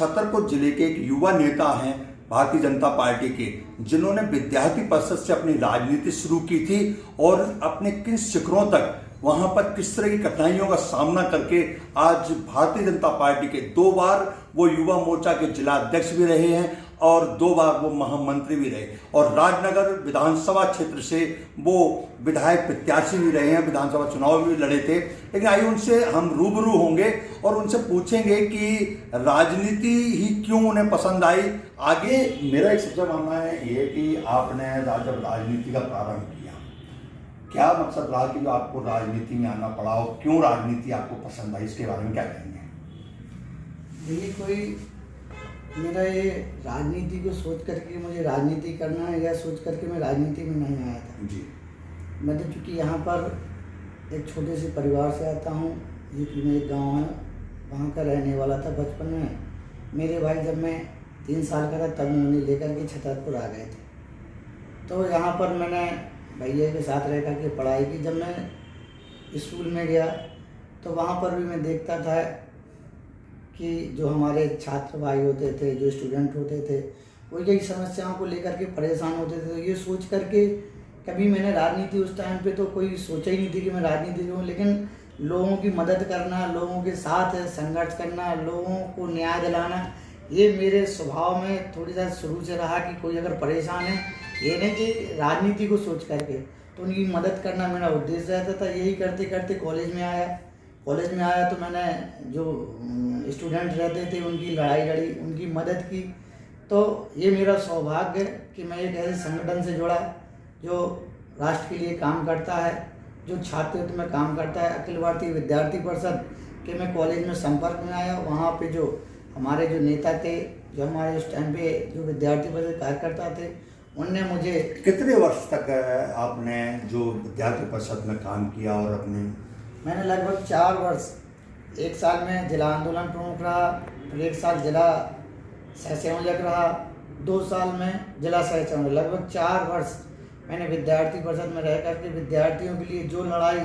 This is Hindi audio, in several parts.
छतरपुर जिले के एक युवा नेता हैं भारतीय जनता पार्टी के, जिन्होंने विद्यार्थी परिषद से अपनी राजनीति शुरू की थी और अपने किन शिखरों तक वहां पर किस तरह की कठिनाइयों का सामना करके आज भारतीय जनता पार्टी के 2 बार वो युवा मोर्चा के जिला अध्यक्ष भी रहे हैं और 2 बार वो महामंत्री भी रहे और राजनगर विधानसभा क्षेत्र से वो विधायक प्रत्याशी भी रहे हैं, विधानसभा चुनाव भी लड़े थे। लेकिन आइए उनसे हम रूबरू होंगे और उनसे पूछेंगे कि राजनीति ही क्यों उन्हें पसंद आई। आगे मेरा एक सबसे मानना है ये कि आपने जब राजनीति का प्रारंभ किया, क्या मकसद रहा कि जो आपको राजनीति में आना पड़ा और क्यों राजनीति आपको पसंद आई, इसके बारे में क्या कहेंगे? देखिए, कोई मेरा ये राजनीति को सोच करके मुझे राजनीति करना है या सोच करके मैं राजनीति में नहीं आया था जी। मैं तो चूँकि यहाँ पर एक छोटे से परिवार से आता हूँ, यूपी में एक गांव है, वहाँ का रहने वाला था। बचपन में मेरे भाई जब मैं 3 साल का था तब मैं उन्हें लेकर के छतरपुर आ गए थे। तो यहाँ पर मैंने भैया के साथ रह कर के पढ़ाई की। जब मैं स्कूल में गया तो वहाँ पर भी मैं देखता था कि जो हमारे छात्र भाई होते थे, जो स्टूडेंट होते थे, वो कई समस्याओं को लेकर के परेशान होते थे। तो ये सोच करके कभी मैंने राजनीति उस टाइम पे तो कोई सोचा ही नहीं थी कि मैं राजनीति करूँ, लेकिन लोगों की मदद करना, लोगों के साथ संघर्ष करना, लोगों को न्याय दिलाना, ये मेरे स्वभाव में थोड़ी सा शुरू से रहा कि कोई अगर परेशान है, ये नहीं कि राजनीति को सोच करके, तो उनकी मदद करना मेरा उद्देश्य रहता था। यही करते करते कॉलेज में आया तो मैंने जो स्टूडेंट रहते थे उनकी लड़ाई लड़ी, उनकी मदद की। तो ये मेरा सौभाग्य है कि मैं एक ऐसे संगठन से जुड़ा जो राष्ट्र के लिए काम करता है, जो छात्रत्व में काम करता है। अखिल भारतीय विद्यार्थी परिषद के मैं कॉलेज में संपर्क में आया। वहाँ पे जो हमारे जो नेता थे, जो हमारे उस टाइम पे जो विद्यार्थी परिषद कार्यकर्ता थे, उनने मुझे कितने वर्ष तक आपने जो विद्यार्थी परिषद में काम किया और मैंने लगभग 4 वर्ष, 1 साल में जिला आंदोलन प्रमुख रहा, फिर 1 साल जिला सह संयोजक रहा, 2 साल में जिला सह संयोजक, लगभग 4 वर्ष मैंने विद्यार्थी परिषद में रह करके विद्यार्थियों के लिए जो लड़ाई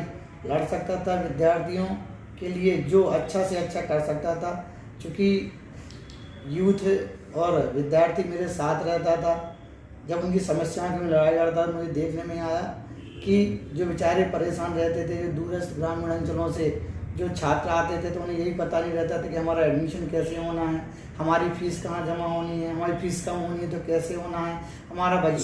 लड़ सकता था, विद्यार्थियों के लिए जो अच्छा से अच्छा कर सकता था। चूँकि यूथ और विद्यार्थी मेरे साथ रहता था, जब उनकी समस्याओं की लड़ाई लड़ता था, मुझे देखने में आया कि जो बेचारे परेशान रहते थे, जो दूरस्थ ग्रामीण अंचलों से जो छात्र आते थे, तो उन्हें यही पता नहीं रहता था कि हमारा एडमिशन कैसे होना है, हमारी फ़ीस कहाँ जमा होनी है, हमारी फ़ीस कम होनी है तो कैसे होना है, हमारा बजट।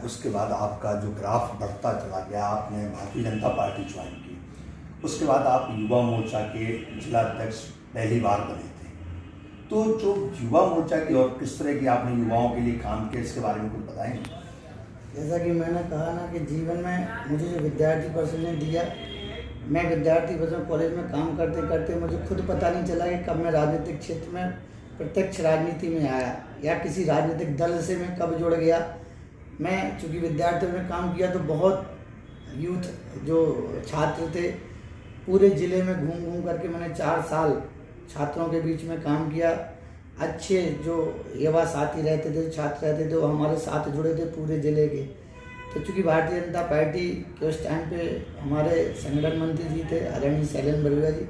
उसके बाद आपका जो ग्राफ बढ़ता चला गया, आपने भारतीय जनता पार्टी ज्वाइन की, उसके बाद आप युवा मोर्चा के जिला अध्यक्ष पहली बार बने थे। तो जो युवा मोर्चा की और किस तरह की आपने युवाओं के लिए काम किया, इसके बारे में कुछ बताएंगे? जैसा कि मैंने कहा ना कि जीवन में मुझे जो विद्यार्थी परिषद ने दिया, मैं विद्यार्थी परिषद कॉलेज में काम करते करते मुझे खुद पता नहीं चला कि कब मैं राजनीतिक क्षेत्र में प्रत्यक्ष राजनीति में आया या किसी राजनीतिक दल से मैं कब जुड़ गया। मैं चूँकि विद्यार्थी में काम किया तो बहुत यूथ जो छात्र थे, पूरे ज़िले में घूम घूम करके मैंने 4 साल छात्रों के बीच में काम किया। अच्छे जो युवा साथी रहते थे, छात्र रहते थे, वो हमारे साथ जुड़े थे पूरे ज़िले के। तो चूँकि भारतीय जनता पार्टी के उस टाइम पे हमारे संगठन मंत्री जी थे आदरणीय शैलेंद्र बरुआ जी,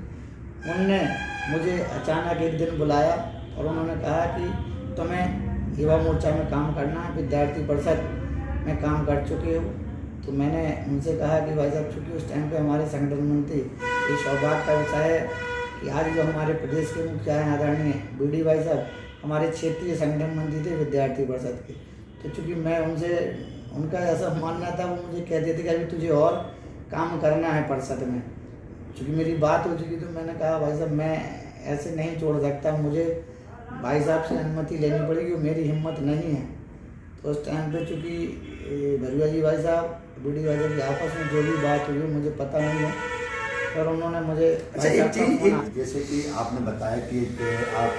उनने मुझे अचानक एक दिन बुलाया और उन्होंने कहा कि तुम्हें युवा मोर्चा में काम करना है, विद्यार्थी परिषद में काम कर चुके हो। तो मैंने उनसे कहा कि भाई साहब, चूँकि उस टाइम पे हमारे संगठन मंत्री, ये सौभाग्य का विषय है कि आज जो हमारे प्रदेश के मुखिया हैं आदरणीय बीडी भाई साहब, हमारे क्षेत्रीय संगठन मंत्री थे विद्यार्थी परिषद के। तो चूँकि मैं उनका ऐसा मानना था, वो मुझे कहते थे कि अभी तुझे और काम करना है परिषद में। चूँकि मेरी बात हो चुकी तो मैंने कहा भाई साहब, मैं ऐसे नहीं छोड़ सकता, मुझे भाई साहब से अनुमति लेनी पड़ेगी, मेरी हिम्मत नहीं है। तो उस टाइम पे चूँकि बरुआ जी भाई साहब, बीडी भाई साहब की आपस में जो भी बात हुई मुझे पता नहीं है, और उन्होंने मुझे जैसे कि आपने बताया कि आप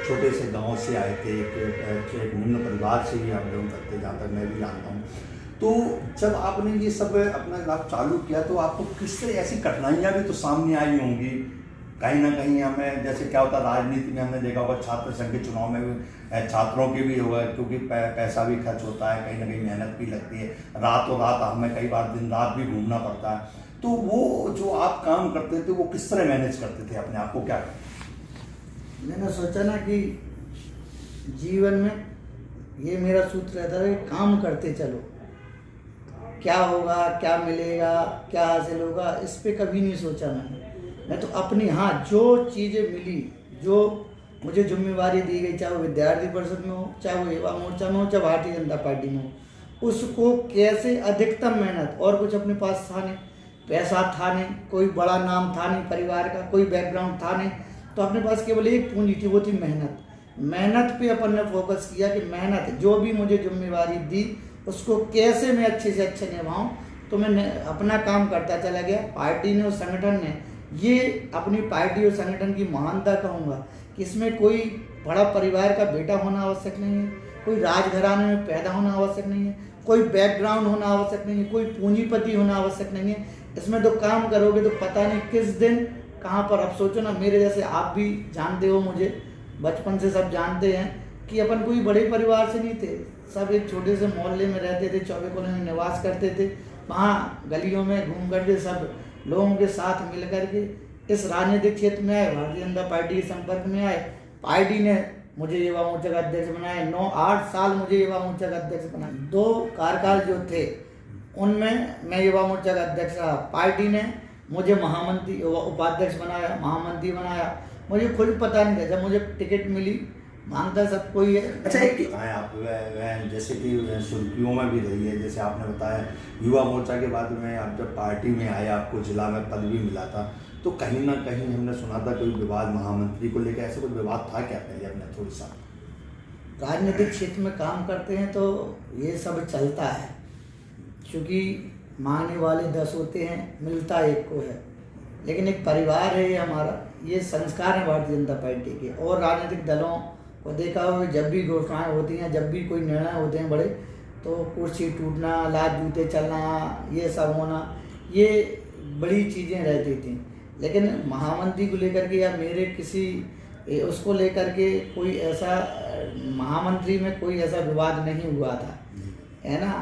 छोटे से गांव से आए थे, एक निम्न परिवार से ही आप लोग करते, जहाँ तक मैं भी जानता हूँ। तो जब आपने ये सब अपना ग्राफ चालू किया तो आपको किस तरह ऐसी कठिनाइयाँ भी तो सामने आई होंगी कहीं ना कहीं? हमें जैसे क्या होता है राजनीति में, हमने देखा होगा छात्र संघ के चुनाव में भी छात्रों के भी होगा, क्योंकि पैसा भी खर्च होता है, कहीं ना कहीं मेहनत भी लगती है, रातों रात हमें कई बार दिन रात भी घूमना पड़ता है। तो वो जो आप काम करते थे वो किस तरह मैनेज करते थे अपने आप को, क्या? मैंने सोचा ना कि जीवन में ये मेरा सूत्र रहता है कि काम करते चलो, क्या होगा, क्या मिलेगा, क्या हासिल होगा, इस पे कभी नहीं सोचा मैं तो अपनी, हाँ, जो चीज़ें मिली, जो मुझे जिम्मेवारी दी गई, चाहे वो विद्यार्थी परिषद में हो, चाहे वो युवा मोर्चा में हो, चाहे भारतीय जनता पार्टी में हो, उसको कैसे अधिकतम मेहनत, और कुछ अपने पास था नहीं, पैसा था नहीं, कोई बड़ा नाम था नहीं, परिवार का कोई बैकग्राउंड था नहीं, तो अपने पास केवल एक पूंजी थी, वो थी मेहनत पे अपन ने फोकस किया कि मेहनत, जो भी मुझे जिम्मेवारी दी उसको कैसे मैं अच्छे से अच्छे निभाऊं। तो मैं अपना काम करता चला गया। पार्टी ने और संगठन ने, ये अपनी पार्टी और संगठन की महानता कहूँगा कि इसमें कोई बड़ा परिवार का बेटा होना आवश्यक नहीं है, कोई राजघराने में पैदा होना आवश्यक नहीं है, कोई बैकग्राउंड होना आवश्यक नहीं है, कोई पूंजीपति होना आवश्यक नहीं है। इसमें तो काम करोगे तो पता नहीं किस दिन कहाँ पर। अब सोचो ना, मेरे जैसे आप भी जानते हो, मुझे बचपन से सब जानते हैं कि अपन कोई बड़े परिवार से नहीं थे, सब एक छोटे से मोहल्ले में रहते थे, 24 कॉलोनी में निवास करते थे, वहाँ गलियों में घूम करके सब लोगों के साथ मिल करके इस राजनीतिक क्षेत्र में आए, भारतीय जनता पार्टी के संपर्क में आए। पार्टी ने मुझे युवा मोर्चा का अध्यक्ष बनाया, 9-8 साल मुझे युवा मोर्चा का अध्यक्ष बनाया। 2 कार्यकाल जो थे उनमें मैं युवा मोर्चा का अध्यक्ष रहा। पार्टी ने मुझे महामंत्री, उपाध्यक्ष बनाया, महामंत्री बनाया। मुझे खुद पता नहीं था, जब मुझे टिकट मिली, मांगता सब कोई है। अच्छा, एक आप जैसे कि सुर्खियों में भी रही है, जैसे आपने बताया युवा मोर्चा के बाद में आप जब पार्टी में आए, आपको जिला में पद भी मिला था, तो कहीं ना कहीं हमने सुना था कोई विवाद महामंत्री को लेकर, ऐसा कोई विवाद था क्या? पहले अपने थोड़ी सा राजनीतिक क्षेत्र में काम करते हैं तो ये सब चलता है, क्योंकि मांगने वाले 10 होते हैं, मिलता एक को है, लेकिन एक परिवार है ये हमारा, ये संस्कार है भारतीय जनता पार्टी के। और राजनीतिक दलों को देखा हो, जब भी घोषणाएं होती हैं, जब भी कोई निर्णय होते हैं बड़े, तो कुर्सी टूटना, लात जूते चलना, ये सब होना, ये बड़ी चीज़ें रहती थी। लेकिन महामंत्री को लेकर के या मेरे किसी उसको लेकर के कोई ऐसा, महामंत्री में कोई ऐसा विवाद नहीं हुआ था, है ना।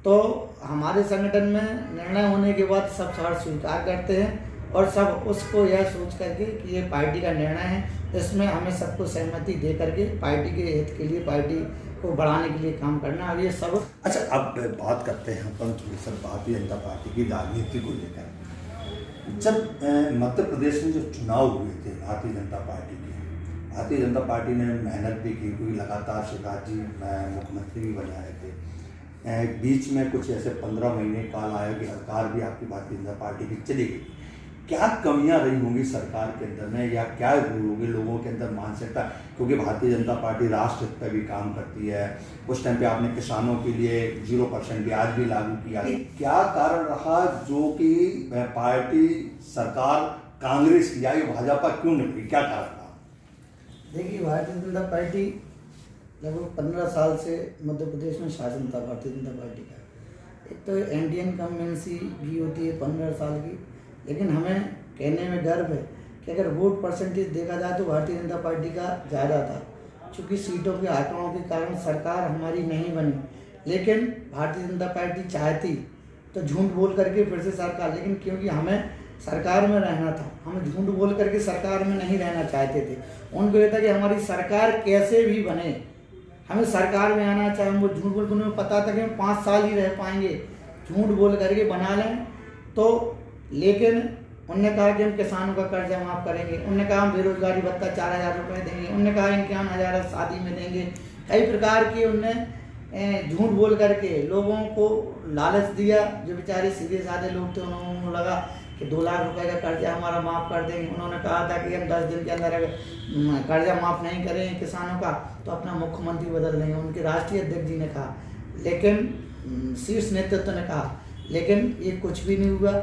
तो हमारे संगठन में निर्णय होने के बाद सब सहर्ष स्वीकार करते हैं और सब उसको यह सोच करके कि ये पार्टी का निर्णय है, इसमें हमें सबको सहमति दे करके पार्टी के हित के लिए, पार्टी को बढ़ाने के लिए काम करना, और ये सब। अच्छा, अब बात करते हैं अपन थोड़ी सी भारतीय जनता पार्टी की राजनीति को लेकर। जब मध्य प्रदेश में जो चुनाव हुए थे भारतीय जनता पार्टी के, भारतीय जनता पार्टी ने मेहनत भी की, कोई लगातार शिवराज जी मुख्यमंत्री भी बना रहे थे। बीच में कुछ ऐसे 15 महीने काल आया कि सरकार भी आपकी भारतीय जनता पार्टी की चली गई। क्या कमियां रही होंगी सरकार के अंदर में, या क्या रही होगी लोगों के अंदर मानसिकता? क्योंकि भारतीय जनता पार्टी राष्ट्र हित पर भी काम करती है। उस टाइम पे आपने किसानों के लिए 0% ब्याज भी लागू किया। क्या कारण रहा जो कि पार्टी सरकार कांग्रेस की आई, भाजपा क्यों नहीं, क्या कारण रहा? देखिए, भारतीय जनता पार्टी लगभग 15 साल से मध्य प्रदेश में शासन था भारतीय जनता पार्टी का। एक तो इंडियन इनकम्बेंसी भी होती है 15 साल की, लेकिन हमें कहने में गर्व है कि अगर वोट परसेंटेज देखा जाए तो भारतीय जनता पार्टी का ज़्यादा था। चूँकि सीटों के आंकड़ों के कारण सरकार हमारी नहीं बनी, लेकिन भारतीय जनता पार्टी चाहती तो झूठ बोल करके फिर से सरकार, लेकिन क्योंकि हमें सरकार में रहना था, हम झूठ बोल करके सरकार में नहीं रहना चाहते थे। उनको ये था कि हमारी सरकार कैसे भी बने, हमें सरकार में आना चाहे, वो झूठ बोल, उन्हें पता था कि हम 5 साल ही रह पाएंगे, झूठ बोल करके बना लें तो। लेकिन उनने कहा कि हम किसानों का कर्जा माफ़ करेंगे, उनने कहा हम बेरोजगारी भत्ता 4000 रुपये देंगे, उनने कहा 51,000 शादी में देंगे। कई प्रकार की उनने झूठ बोल करके लोगों को लालच दिया। जो बेचारे सीधे साधे लोग थे, उन्होंने लगा कि 2 लाख रुपए का कर्जा हमारा माफ़ कर देंगे। उन्होंने कहा था कि हम 10 दिन के अंदर अगर कर्जा माफ़ नहीं करेंगे किसानों का तो अपना मुख्यमंत्री बदल देंगे, उनके राष्ट्रीय अध्यक्ष जी ने कहा। लेकिन शीर्ष नेतृत्व ने कहा, लेकिन ये कुछ भी नहीं हुआ।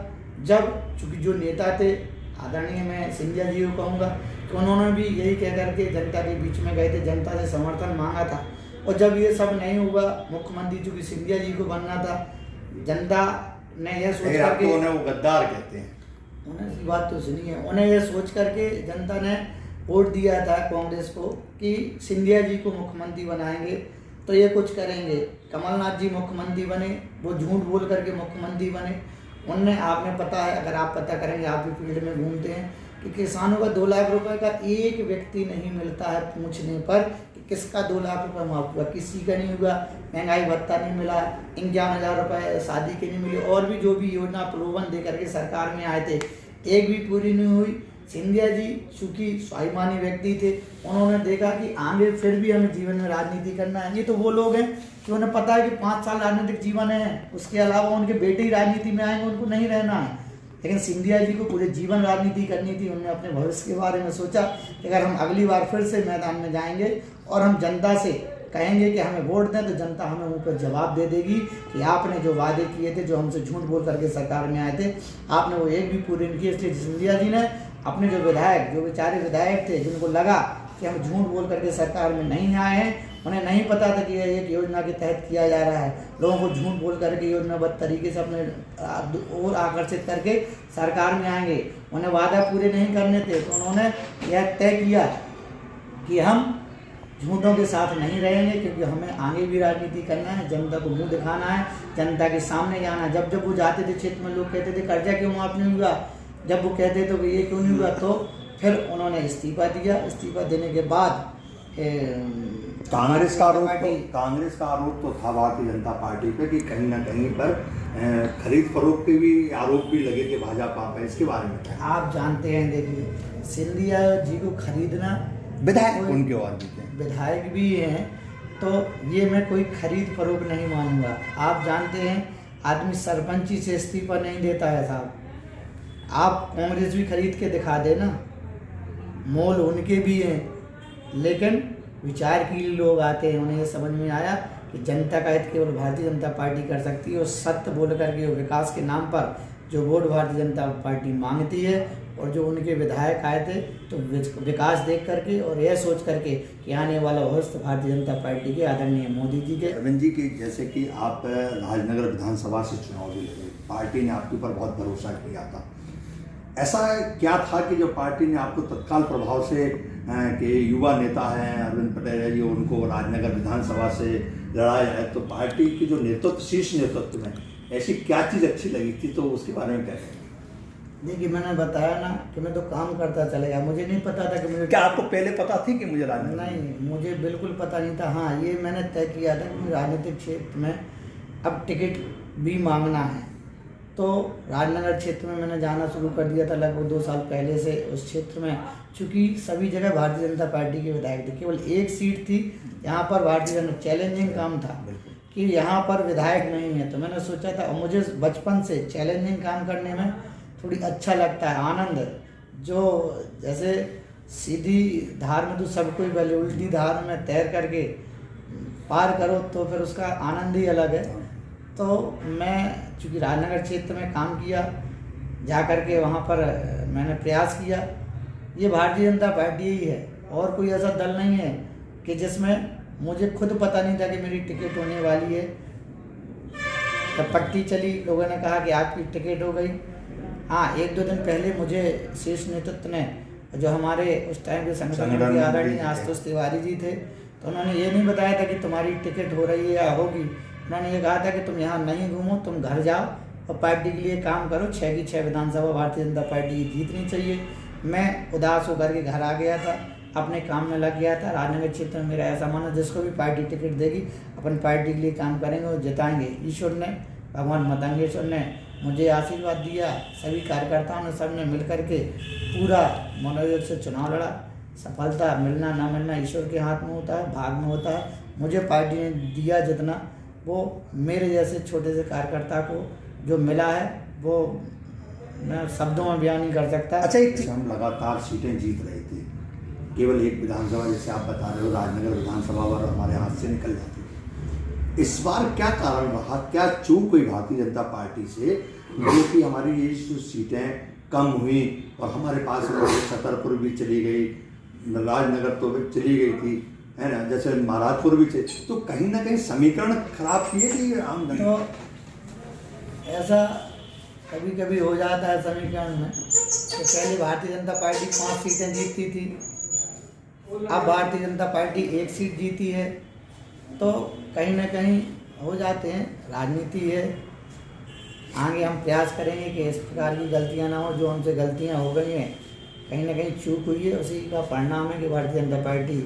जब चूँकि जो नेता थे, आदरणीय मैं सिंधिया जी को कहूँगा कि उन्होंने भी यही कह करके जनता के बीच में गए थे, जनता से समर्थन मांगा था। और जब ये सब नहीं हुआ, मुख्यमंत्री चूँकि सिंधिया जी को बनना था, जनता ने यह सोच करके, उन्हें वो गद्दार कहते हैं, उन्हें बात तो सुनी है, उन्हें यह सोच करके जनता ने वोट दिया था कांग्रेस को कि सिंधिया जी को मुख्यमंत्री बनाएंगे तो ये कुछ करेंगे। कमलनाथ जी मुख्यमंत्री बने, वो झूठ बोल करके मुख्यमंत्री बने। उनने, आपने पता है, अगर आप पता करेंगे, आप भी फील्ड में घूमते हैं, कि किसानों का 2 लाख रुपए का एक व्यक्ति नहीं मिलता है पूछने पर कि किसका 2 लाख रुपए माफ हुआ, किसी का नहीं हुआ। महंगाई भत्ता नहीं मिला, 51,000 रुपए शादी के नहीं मिले, और भी जो भी योजना प्रलोभन दे करके सरकार में आए थे, एक भी पूरी नहीं हुई। सिंधिया जी चूँकि स्वाभिमानी व्यक्ति थे, उन्होंने देखा कि आगे फिर भी हमें जीवन में राजनीति करना है। ये तो वो लोग हैं कि उन्हें पता है कि 5 साल राजनीतिक जीवन है, उसके अलावा उनके बेटे ही राजनीति में आएंगे, उनको नहीं रहना है। लेकिन सिंधिया जी को पूरे जीवन राजनीति करनी थी। उन्होंने अपने भविष्य के बारे में सोचा कि अगर हम अगली बार फिर से मैदान में जाएंगे और हम जनता से कहेंगे कि हमें वोट दें, तो जनता हमें मुँह पर जवाब दे देगी कि आपने जो वादे किए थे, जो हमसे झूठ बोल करके सरकार में आए थे, आपने वो एक भी पूरे नहीं किए। इसलिए सिंधिया जी ने अपने जो विधायक, जो बेचारे विधायक थे, जिनको लगा कि हम झूठ बोल करके सरकार में नहीं आए हैं, उन्हें नहीं पता था कि यह एक योजना के तहत किया जा रहा है, लोगों को झूठ बोल करके योजनाबद्ध तरीके से अपने और आकर्षित करके सरकार में आएंगे, उन्हें वादा पूरे नहीं करने थे। तो उन्होंने यह तय किया कि हम झूठों के साथ नहीं रहेंगे, क्योंकि हमें आगे भी राजनीति करना है, जनता को मुंह दिखाना है, जनता के सामने जाना है। जब जब वो जाते थे क्षेत्र में, लोग कहते थे कर्जा क्यों माफ नहीं हुआ, जब वो कहते थे कि ये क्यों नहीं हुआ, तो फिर उन्होंने इस्तीफा दिया। इस्तीफा देने के बाद कांग्रेस का आरोप तो था भारतीय जनता पार्टी पे कि कहीं ना कहीं पर खरीद फरोख्त के भी आरोप भी लगे थे भाजपा पे, इसके बारे में क्या? आप जानते हैं, देखिए सिंधिया जी को खरीदना, विधायक उनके और भी थे, विधायक भी हैं, तो ये मैं कोई खरीद फरोख्त नहीं मानूंगा। आप जानते हैं आदमी सरपंची से इस्तीफा नहीं देता है साहब। आप कांग्रेस भी खरीद के दिखा देना, मोल उनके भी हैं, लेकिन विचार के लिए लोग आते हैं। उन्हें ये समझ में आया कि जनता का हित केवल भारतीय जनता पार्टी कर सकती है, और सत्य बोल करके विकास के नाम पर जो वोट भारतीय जनता पार्टी मांगती है, और जो उनके विधायक आए थे तो विकास देख करके और यह सोच करके कि आने वाला भविष्य भारतीय जनता पार्टी के आदरणीय मोदी जी के। अरविंद जी की जैसे कि आप राजनगर विधानसभा से चुनाव भी लगे, पार्टी ने आपके ऊपर बहुत भरोसा किया था, ऐसा क्या था कि जो पार्टी ने आपको तत्काल प्रभाव से कि युवा नेता हैं अरविंद पटेल है जी, उनको राजनगर विधानसभा से लड़ाया है, तो पार्टी की जो नेतृत्व, शीर्ष नेतृत्व में ऐसी क्या चीज़ अच्छी लगी थी, तो उसके बारे में क्या कहेंगे? देखिए, मैंने बताया ना कि मैं तो काम करता चला गया, मुझे नहीं पता था कि मुझे, क्या आपको पहले पता थी कि मुझे राजनीति? नहीं, मुझे बिल्कुल पता नहीं था। हाँ, ये मैंने तय किया था कि राजनीतिक क्षेत्र में अब टिकट भी मांगना है, तो राजनगर क्षेत्र में मैंने जाना शुरू कर दिया था लगभग 2 साल पहले से। उस क्षेत्र में चूँकि सभी जगह भारतीय जनता पार्टी के विधायक थे, केवल एक सीट थी यहाँ पर भारतीय जनता, चैलेंजिंग काम था कि यहाँ पर विधायक नहीं है, तो मैंने सोचा था, और मुझे बचपन से चैलेंजिंग काम करने में थोड़ी अच्छा लगता है, आनंद, जो जैसे सीधी धार में तो सब कोई पहले उल्टी धार में तैर करके पार करो तो फिर उसका आनंद ही अलग है। तो मैं चूँकि राजनगर क्षेत्र में काम किया, जा कर के वहाँ पर मैंने प्रयास किया। ये भारतीय जनता पार्टी ही है, और कोई ऐसा दल नहीं है कि जिसमें मुझे खुद पता नहीं था कि मेरी टिकट होने वाली है। तब पट्टी चली, लोगों ने कहा कि आपकी टिकट हो गई। हाँ, 1-2 दिन पहले मुझे शीर्ष नेतृत्व ने, जो हमारे उस टाइम के संगठन के आदरणीय आशुतोष तिवारी जी थे, तो उन्होंने ये नहीं बताया था कि तुम्हारी टिकट हो रही है या होगी। उन्होंने ये कहा था कि तुम यहाँ नहीं घूमो, तुम घर जाओ और पार्टी के लिए काम करो। 6 की 6 विधानसभा भारतीय जनता पार्टी की जीतनी चाहिए। मैं उदास होकर के घर आ गया था, अपने काम में लग गया था। राजनगर क्षेत्र में मेरा ऐसा मानना, जिसको भी पार्टी टिकट देगी अपन पार्टी के लिए काम करेंगे और जिताएंगे। ईश्वर ने, भगवान मतंगेश्वर ने मुझे आशीर्वाद दिया, सभी कार्यकर्ताओं ने, सब ने मिल करके पूरा मनोयोग से चुनाव लड़ा। सफलता मिलना ना मिलना ईश्वर के हाथ में होता है, भाग में होता है। मुझे पार्टी ने दिया जितना, वो मेरे जैसे छोटे से कार्यकर्ता को जो मिला है वो मैं शब्दों में बयान नहीं कर सकता। अच्छा, एक हम लगातार सीटें जीत रहे थे, केवल एक विधानसभा जैसे आप बता रहे हो राजनगर विधानसभा और हमारे हाथ से निकल जाती है। इस बार क्या कारण रहा, क्या चूक हुई भारतीय जनता पार्टी से जो कि हमारी ये जो सीटें कम हुई, और हमारे पास छतरपुर भी चली गई, राजनगर तो चली गई थी, है ना, जैसे महाराजपुर भी चली, तो कहीं ना कहीं समीकरण खराब किए थे आम जनता। तो ऐसा कभी कभी हो जाता है समीकरण में कि पहले भारतीय जनता पार्टी 5 सीटें जीतती थी, अब भारतीय जनता पार्टी 1 सीट जीती है, तो कहीं ना कहीं हो जाते हैं, राजनीति है। आगे हम प्रयास करेंगे कि इस प्रकार की गलतियां ना हो, जो हमसे गलतियां हो गई हैं कहीं ना कहीं चूक हुई है। उसी का परिणाम है कि भारतीय जनता पार्टी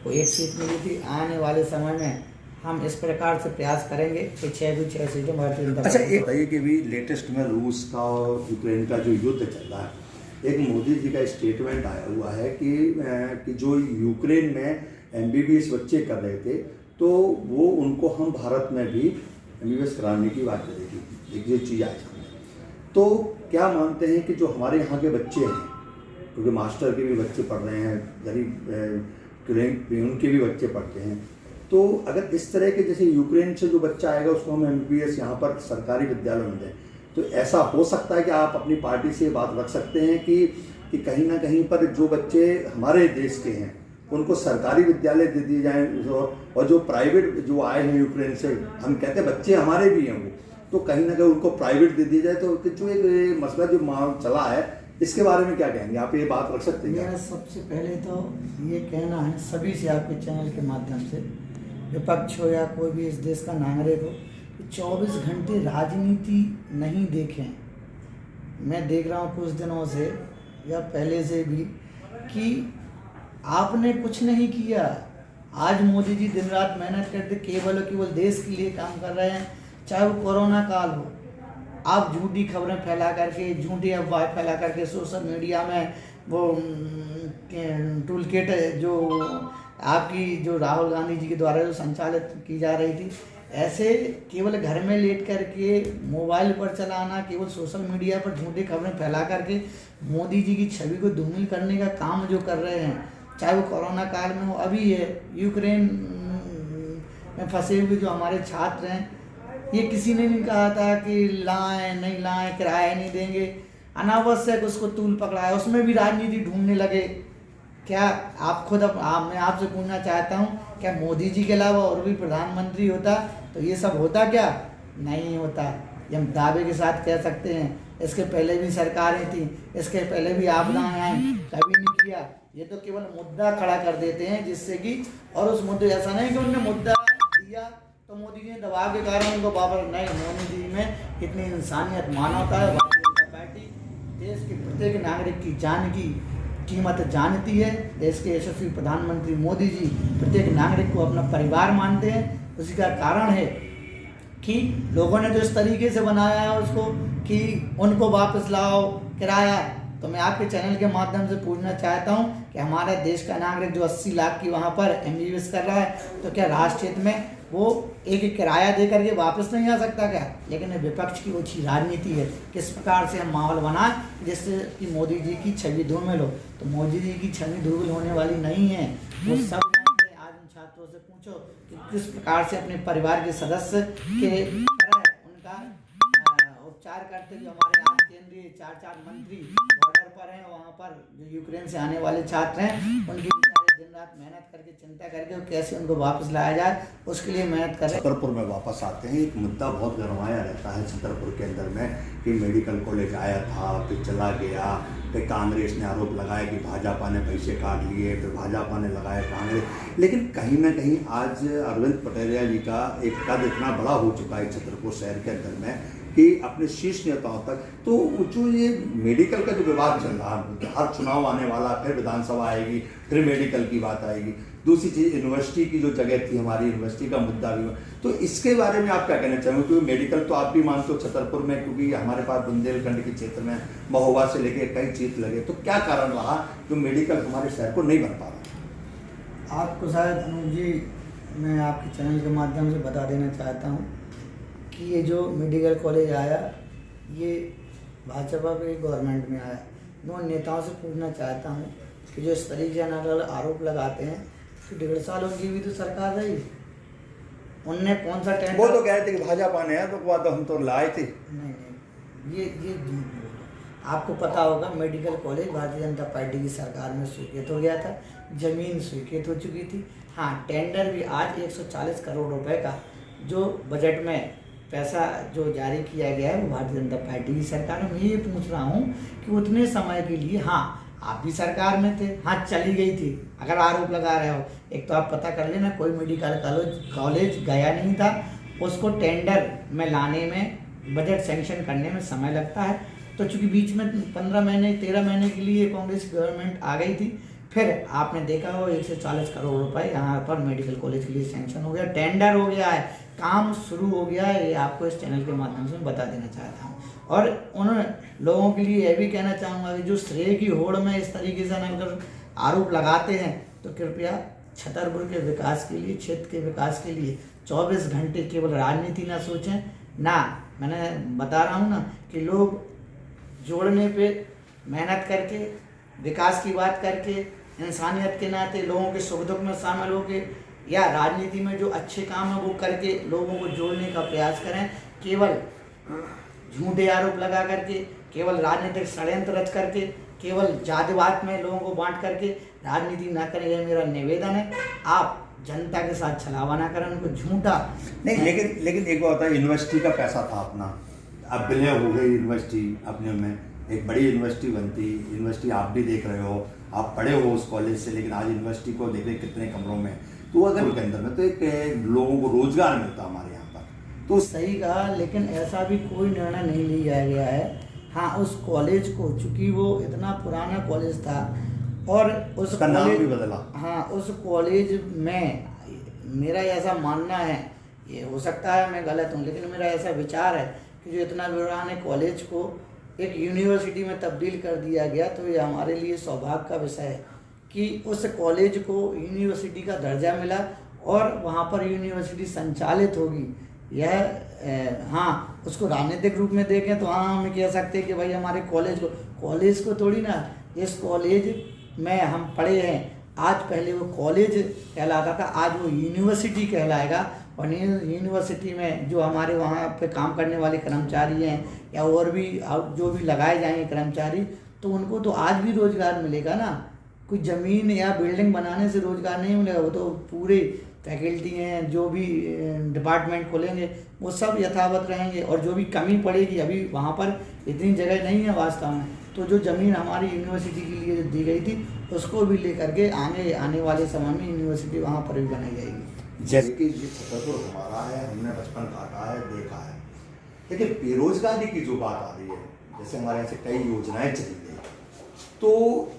को एक सीट मिली थी। आने वाले समय में हम इस प्रकार से प्रयास करेंगे कि 6 की 6 सीटें भारतीय जनता अच्छा, पार्टी। एक बताइए कि भी लेटेस्ट में रूस का और यूक्रेन का जो युद्ध चल रहा है, एक मोदी जी का स्टेटमेंट आया हुआ है कि जो यूक्रेन में MBBS बच्चे कर रहे थे तो वो उनको हम भारत में भी MBBS कराने की बात करेगी। एक ये चीज़ आई सामने, तो क्या मानते हैं कि जो हमारे यहाँ के बच्चे हैं, क्योंकि मास्टर के भी बच्चे पढ़ रहे हैं, गरीब उनके भी बच्चे पढ़ते हैं, तो अगर इस तरह के जैसे यूक्रेन से जो बच्चा आएगा उसको हम MBBS यहाँ पर सरकारी विद्यालय में दें, तो ऐसा हो सकता है कि आप अपनी पार्टी से बात रख सकते हैं कि कहीं ना कहीं पर जो बच्चे हमारे देश के हैं उनको सरकारी विद्यालय दे दिए जाएँ, और जो प्राइवेट जो आए हैं यूक्रेन से, हम कहते हैं बच्चे हमारे भी हैं वो, तो कहीं ना कहीं उनको प्राइवेट दे दिया जाए। तो जो एक मसला जो चला है, इसके बारे में क्या कहेंगे आप? ये बात रख सकते हैं? मेरा सबसे पहले तो ये कहना है सभी से, आपके चैनल के माध्यम से, विपक्ष हो या कोई भी इस देश का नागरिक हो, 24 घंटे राजनीति नहीं देखें। मैं देख रहा हूँ कुछ दिनों से या पहले से भी कि आपने कुछ नहीं किया। आज मोदी जी दिन रात मेहनत करते केवल देश के लिए काम कर रहे हैं, चाहे वो कोरोना काल हो। आप झूठी खबरें फैला करके, झूठी अफवाह फैला करके सोशल मीडिया में वो टूल किट जो आपकी जो राहुल गांधी जी के द्वारा जो संचालित की जा रही थी, ऐसे केवल घर में लेट करके मोबाइल पर चलाना, केवल सोशल मीडिया पर झूठी खबरें फैला करके मोदी जी की छवि को धूमिल करने का काम जो कर रहे हैं, चाहे वो कोरोना काल में हो, अभी है यूक्रेन में फंसे हुए जो हमारे छात्र हैं, ये किसी ने नहीं कहा था कि लाएं नहीं लाएं, किराया नहीं देंगे, अनावश्यक उसको तूल पकड़ाया, उसमें भी राजनीति ढूंढने लगे। क्या आप खुद मैं आपसे पूछना चाहता हूँ, क्या मोदी जी के अलावा और भी प्रधानमंत्री होता तो ये सब होता? क्या नहीं होता। ये हम दावे के साथ कह सकते हैं। इसके पहले भी सरकारें थी, इसके पहले भी आपदाएं आई, कभी नहीं किया। ये तो केवल मुद्दा खड़ा कर देते हैं जिससे कि, और उस मुद्दे ऐसा नहीं कि उन्होंने मुद्दा दिया तो मोदी जी ने दबाव के कारण उनको वापस, नहीं, मोदी जी में इतनी इंसानियत, मानवता है। भारतीय जनता पार्टी देश के प्रत्येक नागरिक की जान की कीमत जानती है। देश के यशस्वी प्रधानमंत्री मोदी जी प्रत्येक नागरिक को अपना परिवार मानते हैं। उसी का कारण है कि लोगों ने जो इस तरीके से बनाया है उसको कि उनको वापस लाओ किराया। तो मैं आपके चैनल के माध्यम से पूछना चाहता हूं कि हमारे देश का नागरिक जो 80 लाख की वहां पर MBBS कर रहा है, तो क्या राष्ट्र हित में वो एक किराया दे करके वापस नहीं आ सकता क्या? लेकिन विपक्ष की ओछी राजनीति है। किस प्रकार से हम माहौल बनाएं जिससे कि मोदी जी की छवि धूमिल हो, तो मोदी जी की छवि धूमिल होने वाली नहीं है। वो सब जानते हैं। आज उन छात्रों से पूछो कि किस प्रकार से अपने परिवार के सदस्य के उनका उपचार करते जो हमारे यहाँ केंद्रीय 4 मंत्री बॉर्डर पर हैं, वहाँ पर जो यूक्रेन से आने वाले छात्र हैं, उनकी दिन रात मेहनत करके, चिंता करके कैसे उनको वापस लाया जाए, उसके लिए मेहनत करें। छतरपुर में वापस आते हैं। एक मुद्दा बहुत गरमाया रहता है छतरपुर के अंदर में कि मेडिकल कॉलेज आया था, फिर चला गया, फिर कांग्रेस ने आरोप लगाया कि भाजपा ने पैसे काट लिए, फिर भाजपा ने लगाया कांग्रेस। लेकिन कहीं ना कहीं आज अरविंद पटेरिया जी का एक कद इतना बड़ा हो चुका है छतरपुर शहर के अंदर में कि अपने शीर्ष नेताओं तक, तो जो ये मेडिकल का जो विवाद चल रहा है, हर चुनाव आने वाला, फिर विधानसभा आएगी, फिर मेडिकल की बात आएगी। दूसरी चीज़ यूनिवर्सिटी की जो जगह थी, हमारी यूनिवर्सिटी का मुद्दा भी, तो इसके बारे में आप क्या कहना चाहेंगे? क्योंकि मेडिकल तो आप भी मानते हो छतरपुर में, क्योंकि हमारे पास बुंदेलखंड के क्षेत्र में महोबा से लेके कई क्षेत्र लगे, तो क्या कारण रहा जो मेडिकल हमारे शहर को नहीं बन पा रहा? आपको शायद अनुज जी, मैं आपके चैनल के माध्यम से बता देना चाहता हूँ कि ये जो मेडिकल कॉलेज आया, ये भाजपा के गवर्नमेंट में आया। मैं उन नेताओं से पूछना चाहता हूँ कि जो इस तरीके से अलग आरोप लगाते हैं कि 1.5 साल उनकी भी तो सरकार रही, उनने कौन सा टेंडर, वो तो कह रहे थे कि भाजपा ने है, तो हम तो लाए थे। नहीं, ये आपको पता होगा medical college Bharatiya Janata party की सरकार में स्वीकृत हो गया था, जमीन स्वीकृत हो चुकी थी। हाँ, टेंडर भी आज 140 करोड़ रुपए का जो बजट में पैसा जो जारी किया गया है वो भारतीय जनता पार्टी की सरकार में। मैं ये पूछ रहा हूँ कि उतने समय के लिए, हाँ आप भी सरकार में थे, हाँ चली गई थी, अगर आरोप लगा रहे हो, एक तो आप पता कर लेना कोई मेडिकल कॉलेज गया नहीं था, उसको टेंडर में लाने में, बजट सैंक्शन करने में समय लगता है। तो चूंकि बीच में 15 महीने 13 महीने के लिए कांग्रेस गवर्नमेंट आ गई थी, फिर आपने देखा हो 140 करोड़ रुपए यहाँ पर मेडिकल कॉलेज के लिए सैंक्शन हो गया, टेंडर हो गया है, काम शुरू हो गया है। ये आपको इस चैनल के माध्यम से मैं बता देना चाहता हूँ। और उन लोगों के लिए यह भी कहना चाहूँगा कि जो श्रेय की होड़ में इस तरीके से अगर आरोप लगाते हैं तो कृपया छतरपुर के विकास के लिए, क्षेत्र के विकास के लिए 24 घंटे केवल राजनीति ना सोचें ना। मैंने बता रहा हूँ ना कि लोग जोड़ने पे मेहनत करके, विकास की बात करके, इंसानियत के नाते लोगों के सुख दुख में शामिल होके या राजनीति में जो अच्छे काम है वो करके लोगों को जोड़ने का प्रयास करें। केवल झूठे आरोप लगा करके, केवल राजनीतिक षड्यंत्र रच करके, केवल जातिवाद में लोगों को बांट करके राजनीति ना करें, यह मेरा निवेदन है। आप जनता के साथ छलावा ना करें, उनको झूठा नहीं। लेकिन एक बात है, यूनिवर्सिटी का पैसा था अपना, अब विलय हो गई यूनिवर्सिटी अपने में, एक बड़ी यूनिवर्सिटी बनती। यूनिवर्सिटी आप भी देख रहे हो, आप पढ़े हो उस कॉलेज से, लेकिन आज यूनिवर्सिटी को देख रहे कितने कमरों में, तो अगर के अंदर में तो एक लोगों को रोजगार मिलता हमारे यहाँ पर। तो सही कहा, लेकिन ऐसा भी कोई निर्णय नहीं लिया गया है। हाँ, उस कॉलेज को, चूंकि वो इतना पुराना कॉलेज था और उस नाम भी बदला। हाँ, उस कॉलेज में मेरा ऐसा मानना है, ये हो सकता है मैं गलत हूँ, लेकिन मेरा ऐसा विचार है कि जो इतना पुराने कॉलेज को एक यूनिवर्सिटी में तब्दील कर दिया गया, तो ये हमारे लिए सौभाग्य का विषय है कि उस कॉलेज को यूनिवर्सिटी का दर्जा मिला और वहाँ पर यूनिवर्सिटी संचालित होगी। यह हाँ, उसको राजनीतिक रूप में देखें तो हाँ, हम कह सकते हैं कि भाई हमारे कॉलेज को थोड़ी ना, इस कॉलेज में हम पढ़े हैं। आज पहले वो कॉलेज कहलाता था, आज वो यूनिवर्सिटी कहलाएगा। और यूनिवर्सिटी में जो हमारे वहाँ पे काम करने वाले कर्मचारी हैं या और भी जो भी लगाए जाएंगे कर्मचारी, तो उनको तो आज भी रोजगार मिलेगा ना। कोई ज़मीन या बिल्डिंग बनाने से रोजगार नहीं मिलेगा, वो तो पूरे फैकल्टी हैं, जो भी डिपार्टमेंट खोलेंगे वो सब यथावत रहेंगे। और जो भी कमी पड़ेगी, अभी वहाँ पर इतनी जगह नहीं है वास्तव में, तो जो ज़मीन हमारी यूनिवर्सिटी के लिए दी गई थी उसको भी लेकर के आने वाले समय में यूनिवर्सिटी वहाँ पर भी बनाई जाएगी। जैसे कि ये छतरपुर हमारा है, हमने बचपन काटा है, देखा है, लेकिन बेरोजगारी की जो बात आ रही है, जैसे हमारे यहाँ से कई योजनाएं चली गई, तो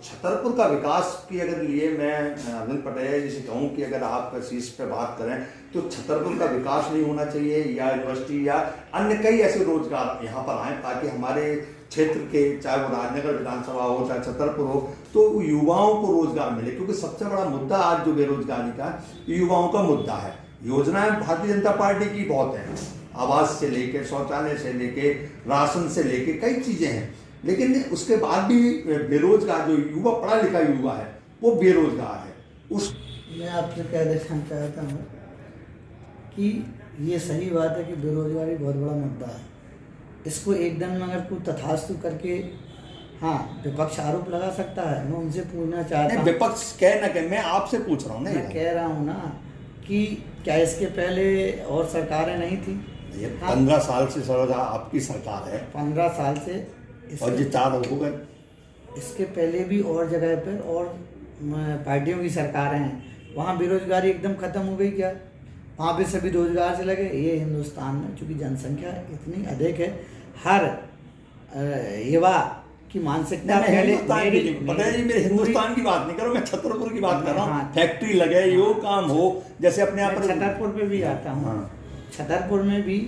छतरपुर का विकास की अगर लिए मैं अरविंद पटेल जी से कहूँ कि अगर आप शीर्ष पे बात करें तो छतरपुर का विकास नहीं होना चाहिए, या यूनिवर्सिटी या अन्य कई ऐसे रोजगार यहाँ पर आए ताकि हमारे क्षेत्र के, चाहे वो राजनगर विधानसभा हो चाहे छतरपुर हो, तो युवाओं को रोजगार मिले। क्योंकि सबसे बड़ा मुद्दा आज जो बेरोजगारी का युवाओं का मुद्दा है। योजनाएं भारतीय जनता पार्टी की बहुत हैं, आवास से लेके, शौचालय से लेके, राशन से लेके कई चीजें हैं, लेकिन उसके बाद भी बेरोजगार जो युवा, पढ़ा लिखा युवा है वो बेरोजगार है। मैं आपसे कह देना चाहता हूँ कि ये सही बात है कि बेरोजगारी बहुत बड़ा मुद्दा है। इसको एकदम में अगर कोई तथास्तु करके हाँ विपक्ष आरोप लगा सकता है, मैं उनसे पूछना चाहता हूँ। विपक्ष कह ना कह, मैं आपसे पूछ रहा हूँ। मैं कह रहा हूँ ना कि क्या इसके पहले और सरकारें नहीं थी? 15 साल से सर्वदा आपकी सरकार है, 15 साल से, और ये 4 हो गए। इसके पहले भी और जगह पर और पार्टियों की सरकारें हैं, वहाँ बेरोजगारी एकदम खत्म हो गई क्या? वहाँ पे सभी रोजगार से लगे। ये हिंदुस्तान में चूँकि जनसंख्या इतनी अधिक है, हर युवा की मानसिकता मेरे हिंदुस्तान की बात नहीं कर रहा, मैं छतरपुर की बात कर रहा हूँ। फैक्ट्री लगे, यो काम हो, जैसे अपने आप छतरपुर पे भी आता हूँ। छतरपुर में भी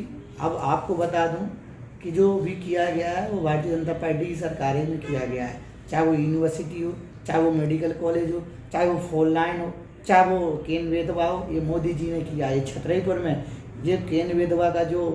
अब आपको बता दूँ कि जो भी किया गया है वो भारतीय जनता पार्टी की सरकारें में किया गया है। चाहे वो यूनिवर्सिटी हो, चाहे वो मेडिकल कॉलेज हो, चाहे वो 4 लाइन हो, चाहे वो केन विधवा हो, ये मोदी जी ने किया है। छतरपुर में ये केन विधवा का जो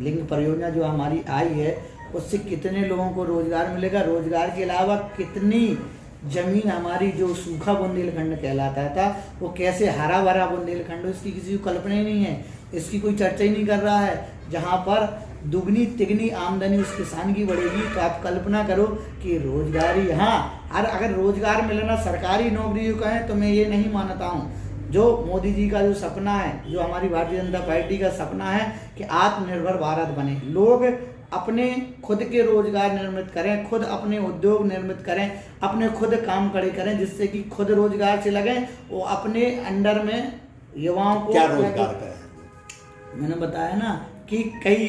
लिंग परियोजना जो हमारी आई है, उससे कितने लोगों को रोजगार मिलेगा। रोजगार के अलावा कितनी जमीन हमारी जो सूखा बुंदेलखंड कहलाता था वो कैसे हरा भरा बुंदेलखंड, इसकी किसी को कल्पना ही नहीं है, इसकी कोई चर्चा ही नहीं कर रहा है। जहाँ पर दुगनी तिगनी आमदनी उस किसान की बढ़ेगी, तो आप कल्पना करो कि रोजगारी, हाँ, अगर रोजगार मिलना सरकारी नौकरी का है तो मैं ये नहीं मानता हूँ। जो मोदी जी का जो सपना है, जो हमारी भारतीय जनता पार्टी का सपना है कि आत्मनिर्भर भारत बने, लोग अपने खुद के रोजगार निर्मित करें, खुद अपने उद्योग निर्मित करें, अपने खुद काम खड़े करें, जिससे कि खुद रोजगार से लगें, वो अपने अंडर में युवाओं को क्या रोजगार करें। मैंने बताया ना कि कई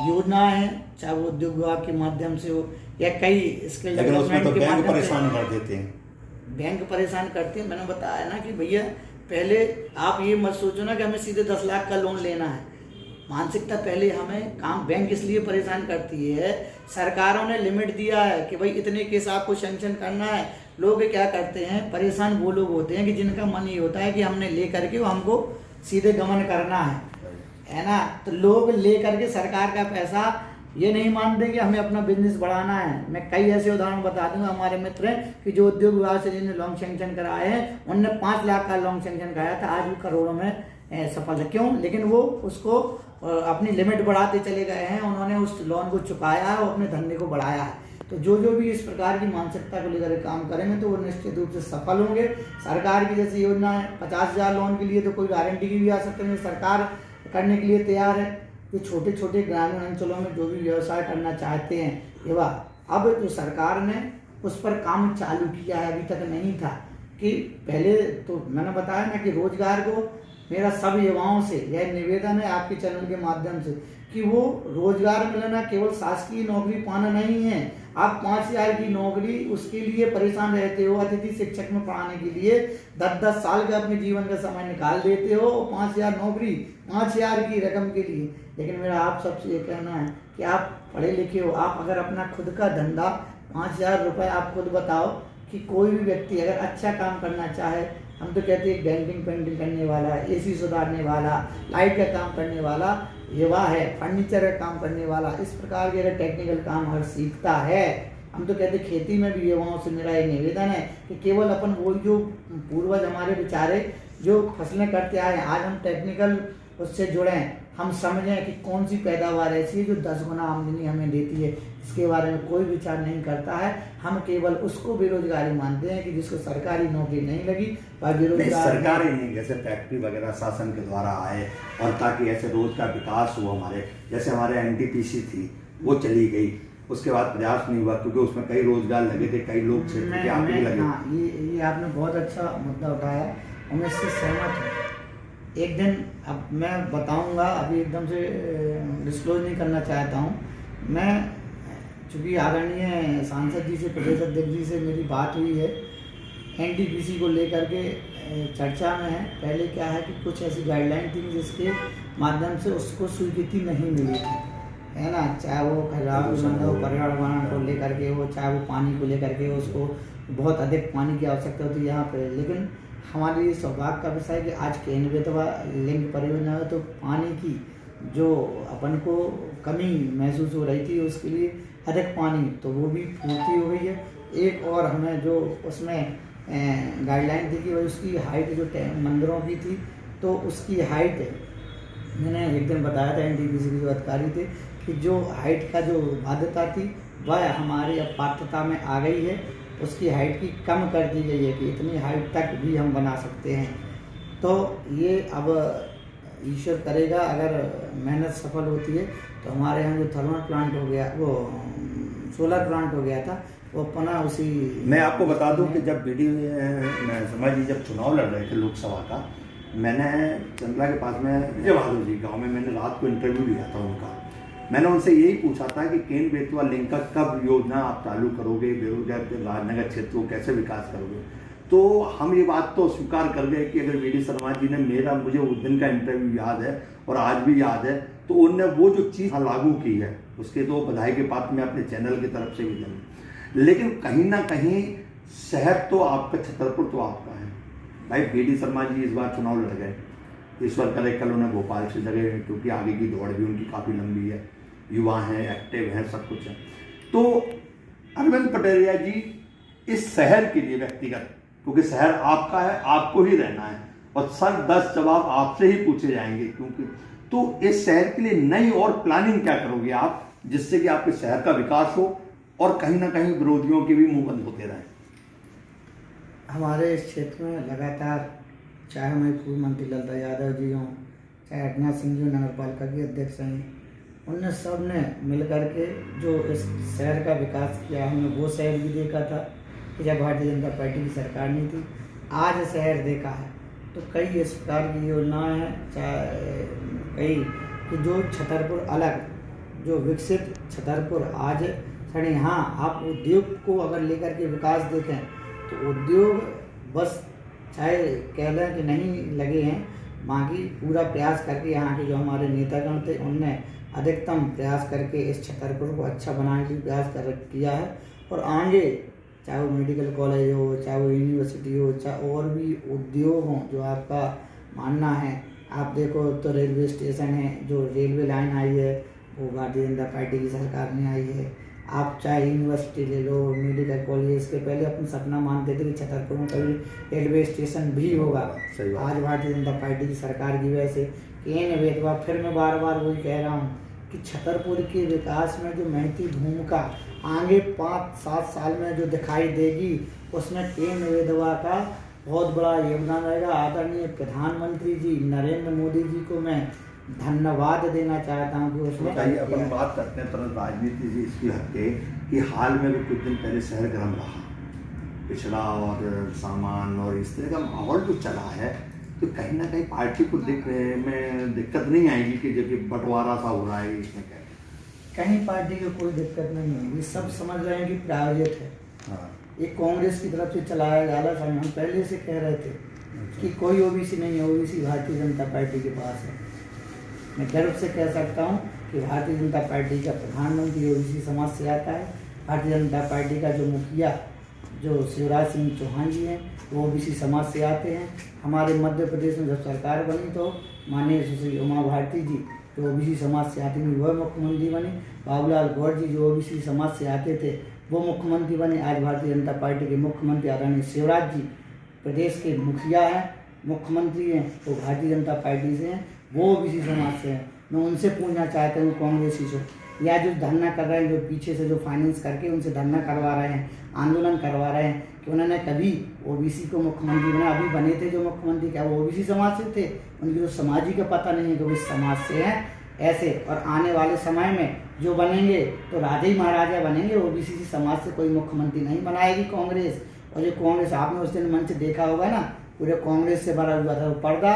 योजनाएं हैं, चाहे वो उद्योग विभाग के माध्यम से हो या कई स्किल लेकिन उसमें तो डेवलपमेंट के बैंक माध्यम से। परेशान कर देते हैं। बैंक परेशान करते हैं। मैंने बताया ना कि भैया पहले आप ये मत सोचो ना कि हमें सीधे 10 लाख का लोन लेना है। मानसिकता पहले हमें काम बैंक इसलिए परेशान करती है, सरकारों ने लिमिट दिया है कि भाई इतने केस आपको सैंक्शन करना है। लोग क्या करते हैं, परेशान वो लोग होते हैं कि जिनका मन ये होता है कि हमने ले करके वो हमको सीधे गमन करना है ना। तो लोग ले करके सरकार का पैसा ये नहीं मानते कि हमें अपना बिजनेस बढ़ाना है। मैं कई ऐसे उदाहरण बता दूंगा, हमारे मित्र हैं कि जो उद्योग विभाग से जिन्हें लोन सैंक्शन कराए हैं, उनने 5 लाख का लोन सैंक्शन कराया था, आज भी करोड़ों में सफल है। क्यों? लेकिन वो उसको अपनी लिमिट बढ़ाते चले गए हैं, उन्होंने उस लोन को चुकाया है और अपने धंधे को बढ़ाया है। तो जो भी इस प्रकार की मानसिकता को लेकर काम करेंगे तो वो निश्चित रूप से सफल होंगे। सरकार की जैसी योजना है 50,000 लोन के लिए, तो कोई गारंटी की भी आ सकते हैं, सरकार करने के लिए तैयार है। जो छोटे छोटे ग्रामीण अंचलों में जो भी व्यवसाय करना चाहते हैं, एवं अब जो सरकार ने उस पर काम चालू किया है, अभी तक नहीं था। कि पहले तो मैंने बताया ना कि रोजगार को मेरा सब युवाओं से यह निवेदन है आपके चैनल के माध्यम से कि वो रोजगार मिलना केवल शासकीय नौकरी पाना नहीं है। आप 5,000 की नौकरी उसके लिए परेशान रहते हो, अतिथि शिक्षक में पढ़ाने के लिए 10-10 साल का अपने जीवन का समय निकाल देते हो, 5,000 नौकरी 5,000 की रकम के लिए। लेकिन मेरा आप सबसे ये कहना है कि आप पढ़े लिखे हो, आप अगर अपना खुद का धंधा 5,000 रुपये आप खुद बताओ कि कोई भी व्यक्ति अगर अच्छा काम करना चाहे, हम तो कहते हैं डेंटिंग पेंटिंग करने वाला, एसी सुधारने वाला, लाइट का काम करने वाला युवा है, फर्नीचर का काम करने वाला, इस प्रकार के अगर टेक्निकल काम अगर सीखता है, हम तो कहते हैं खेती में भी युवाओं से मेरा ये निवेदन है कि केवल अपन वो जो पूर्वज हमारे बेचारे जो फसलें करते आए, आज हम टेक्निकल उससे जुड़ें, हम समझें कि कौन सी पैदावार ऐसी है जो 10 गुना आमदनी हमें देती है। इसके बारे में कोई विचार नहीं करता है। हम केवल उसको बेरोजगारी मानते हैं कि जिसको सरकारी नौकरी नहीं लगी पर बेरोजगार। सरकार ही नहीं, जैसे फैक्ट्री वगैरह शासन के द्वारा आए और ताकि ऐसे रोज का विकास हुआ हमारे, जैसे हमारे NTPC थी वो चली गई, उसके बाद प्रयास नहीं हुआ क्योंकि उसमें कई रोजगार लगे थे, कई लोग क्षेत्र के आगे लगे। हाँ, ये आपने बहुत अच्छा मुद्दा उठाया और मैं इससे सहमत हूँ। एक दिन अब मैं बताऊंगा, अभी एकदम से डिस्क्लोज नहीं करना चाहता हूँ मैं, चूँकि आदरणीय सांसद जी से, प्रदेश अध्यक्ष जी से मेरी बात हुई है, NTPC को लेकर के चर्चा में है। पहले क्या है कि कुछ ऐसी गाइडलाइन थी जिसके माध्यम से उसको स्वीकृति नहीं मिली थी, है ना। चाहे वो पर्यावरण को लेकर के हो, चाहे वो पानी को लेकर के, उसको बहुत अधिक पानी की आवश्यकता होती है यहाँ पर। लेकिन हमारे लिए सौभाग्य का विषय है कि आज केन बेतवा लिंक परियोजना है, तो पानी की जो अपन को कमी महसूस हो रही थी उसके लिए अधिक पानी, तो वो भी पूर्ति हो गई है। एक और हमें जो उसमें गाइडलाइन थी कि उसकी हाइट जो मंदिरों की थी, तो उसकी हाइट मैंने एक दिन बताया था NTPC के जो अधिकारी थे कि जो हाइट का जो बाध्यता थी वह हमारी अब पात्रता में आ गई है, उसकी हाइट की कम कर दी गई है कि इतनी हाइट तक भी हम बना सकते हैं। तो ये अब ईश्वर करेगा, अगर मेहनत सफल होती है तो हमारे यहाँ जो थर्मल प्लांट हो गया, वो सोलर प्लांट हो गया था, वो अपना उसी। मैं आपको बता दूं कि जब समझिए जब चुनाव लड़ रहे थे लोकसभा का, मैंने चंदला के पास में विजय बहादुर जी गाँव में मैंने रात को इंटरव्यू लिया था उनका। मैंने उनसे यही पूछा था कि केन बेतवा लिंक का कब योजना आप चालू करोगे, बेरोजगार के राजनगर क्षेत्र को कैसे विकास करोगे। तो हम ये बात तो स्वीकार कर गए कि अगर VD शर्मा जी ने मुझे उस दिन का इंटरव्यू याद है और आज भी याद है, तो उनने वो जो चीज़ लागू की है उसके तो बधाई के पात्र मैं अपने चैनल की तरफ से भी दूँ। लेकिन कहीं ना कहीं शहर तो आपका, छतरपुर तो आपका है भाई। VD शर्मा जी इस बार चुनाव लड़ गए, ईश्वर करे कल उन्हें भोपाल से जगह, क्योंकि आगे की दौड़ भी उनकी काफ़ी लंबी है, युवा हैं, एक्टिव हैं, सब कुछ है। तो अरविंद पटेरिया जी इस शहर के लिए व्यक्तिगत, क्योंकि शहर आपका है, आपको ही रहना है और सर 10 जवाब आपसे ही पूछे जाएंगे, क्योंकि तो इस शहर के लिए नई और प्लानिंग क्या करोगे आप जिससे कि आपके शहर का विकास हो और कहीं ना कहीं विरोधियों के भी मुंह बंद होते रहें। हमारे इस क्षेत्र में लगातार, चाहे हमारे पूर्व मंत्री ललिता यादव जी हों, चाहे अटना सिंह जी नगर पालिका के अध्यक्ष हैं, उनने सब ने मिल करके जो इस शहर का विकास किया। हमने वो शहर भी देखा था कि जब भारतीय जनता पार्टी की सरकार नहीं थी, आज शहर देखा है तो कई इस प्रकार की योजनाएं हैं, चाहे कई कि जो छतरपुर अलग, जो विकसित छतरपुर आज सड़ी, हाँ आप उद्योग को अगर लेकर के विकास देखें तो उद्योग बस चाहे कह लें कि नहीं लगे हैं, बाकी पूरा प्रयास करके यहाँ के जो हमारे नेतागण थे उनने अधिकतम प्रयास करके इस छतरपुर को अच्छा बनाने की प्रयास किया है। और आगे चाहे वो मेडिकल कॉलेज हो, चाहे वो यूनिवर्सिटी हो, चाहे और भी उद्योग हों, जो आपका मानना है, आप देखो तो रेलवे स्टेशन है, जो रेलवे लाइन आई है वो भारतीय जनता पार्टी की सरकार में आई है। आप चाहे यूनिवर्सिटी ले लो, मेडिकल कॉलेज, इसके पहले अपन सपना मानते थे कि छतरपुर में कभी रेलवे स्टेशन भी होगा, आज भारतीय जनता पार्टी की सरकार की वजह से केन वेदवा। फिर मैं बार बार वही कह रहा हूँ कि छतरपुर के विकास में जो महती भूमिका आगे 5-7 साल में जो दिखाई देगी, उसमें केन वेदवा का बहुत बड़ा योगदान रहेगा। आदरणीय प्रधानमंत्री जी नरेंद्र मोदी जी को मैं धन्यवाद देना चाहता हूँ कि उसमें अपन बात करते हैं तुरंत राजनीति से इसकी हटके कि हाल में भी कुछ दिन पहले शहर गर्म रहा, पिछड़ा और सामान और इस तरह का माहौल जो चला है, तो कहीं ना कहीं पार्टी को दिखने में दिक्कत नहीं आएगी कि जब बंटवारा सा हो रहा है इसमें कहीं पार्टी को कोई दिक्कत नहीं है। ये सब समझ रहे हैं कि प्रायोजित है। हाँ। ये कांग्रेस की तरफ से चलाया जा रहा है। हम पहले से कह रहे थे कि कोई ओबीसी नहीं है, ओबीसी भारतीय जनता पार्टी के पास है। मैं गर्व से कह सकता हूँ कि भारतीय जनता पार्टी का प्रधानमंत्री ओबीसी समाज से आता है। भारतीय जनता पार्टी का जो मुखिया जो शिवराज सिंह चौहान जी हैं वो ओबीसी समाज से आते हैं। हमारे मध्य प्रदेश में जब सरकार बनी तो माननीय सुश्री उमा भारती जी जो ओबीसी समाज से आती थी वह मुख्यमंत्री बने। बाबूलाल गौर जी जो ओबीसी समाज से आते थे वो मुख्यमंत्री बने। आज भारतीय जनता पार्टी के मुख्यमंत्री आदरणीय शिवराज जी प्रदेश के मुखिया हैं, मुख्यमंत्री हैं, वो भारतीय जनता पार्टी से हैं, वो ओबीसी समाज से हैं। मैं उनसे पूछना चाहता हूँ कांग्रेसी से, या जो धरना कर रहे हैं, जो पीछे से जो फाइनेंस करके उनसे धरना करवा रहे हैं, आंदोलन करवा रहे हैं, कि उन्होंने कभी ओबीसी को मुख्यमंत्री बना? अभी बने थे जो मुख्यमंत्री, क्या वो ओबीसी समाज से थे? उनकी जो समाजी का पता नहीं है कि वो इस समाज से हैं। ऐसे और आने वाले समय में जो बनेंगे तो राजा ही महाराजा बनेंगे। ओबीसी समाज से कोई मुख्यमंत्री नहीं बनाएगी कांग्रेस। और जो कांग्रेस आपने उस दिन मंच देखा होगा ना, पूरे कांग्रेस से भरा हुआ था, पर्दा